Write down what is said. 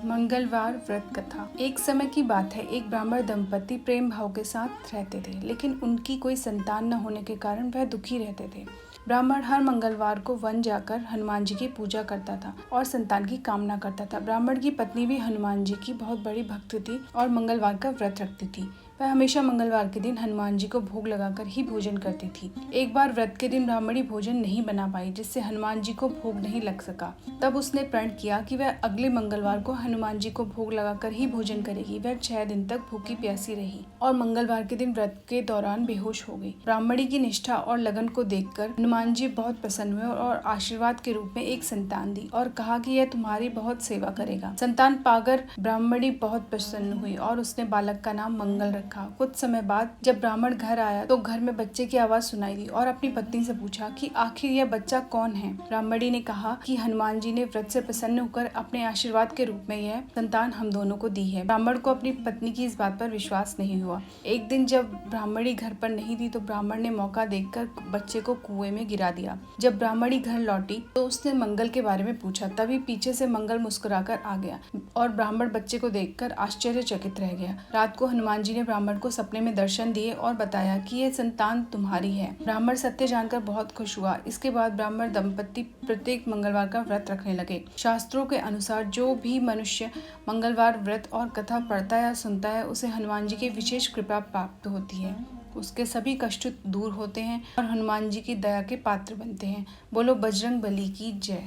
मंगलवार व्रत कथा। एक समय की बात है, एक ब्राह्मण दंपति प्रेम भाव के साथ रहते थे, लेकिन उनकी कोई संतान न होने के कारण वह दुखी रहते थे। ब्राह्मण हर मंगलवार को वन जाकर हनुमान जी की पूजा करता था और संतान की कामना करता था। ब्राह्मण की पत्नी भी हनुमान जी की बहुत बड़ी भक्त थी और मंगलवार का व्रत रखती थी। वह हमेशा मंगलवार के दिन हनुमान जी को भोग लगाकर ही भोजन करती थी। एक बार व्रत के दिन ब्राह्मणी भोजन नहीं बना पाई, जिससे हनुमान जी को भोग नहीं लग सका। तब उसने प्रण किया कि वह अगले मंगलवार को हनुमान जी को भोग लगाकर ही भोजन करेगी। वह 6 दिन तक भूखी प्यासी रही और मंगलवार के दिन व्रत के दौरान बेहोश हो गई। ब्राह्मणी की निष्ठा और लगन को देखकर हनुमान जी बहुत प्रसन्न हुए और आशीर्वाद के रूप में एक संतान दी और कहा कि यह तुम्हारी बहुत सेवा करेगा। संतान पाकर ब्राह्मणी बहुत प्रसन्न हुई और उसने बालक का नाम मंगल रखा। कुछ समय बाद जब ब्राह्मण घर आया तो घर में बच्चे की आवाज सुनाई दी और अपनी पत्नी से पूछा कि आखिर यह बच्चा कौन है। ब्राह्मणी ने कहा कि हनुमान जी ने व्रत से प्रसन्न होकर अपने आशीर्वाद के रूप में यह संतान हम दोनों को दी है। ब्राह्मण को अपनी पत्नी की इस बात पर विश्वास नहीं हुआ। एक दिन जब ब्राह्मणी घर पर नहीं थी तो ब्राह्मण ने मौका देखकर बच्चे को कुएं में गिरा दिया। जब ब्राह्मणी घर लौटी तो उसने मंगल के बारे में पूछा। तभी पीछे से मंगल मुस्कुराकर आ गया और ब्राह्मण बच्चे को देखकर आश्चर्यचकित रह गया। रात को हनुमान जी ने ब्राह्मण को सपने में दर्शन दिए और बताया कि यह संतान तुम्हारी है। ब्राह्मण सत्य जानकर बहुत खुश हुआ। इसके बाद ब्राह्मण दंपति प्रत्येक मंगलवार का व्रत रखने लगे। शास्त्रों के अनुसार जो भी मनुष्य मंगलवार व्रत और कथा पढ़ता या सुनता है, उसे हनुमान जी की विशेष कृपा प्राप्त होती है। उसके सभी कष्ट दूर होते हैं और हनुमान जी की दया के पात्र बनते हैं। बोलो बजरंग बली की जय।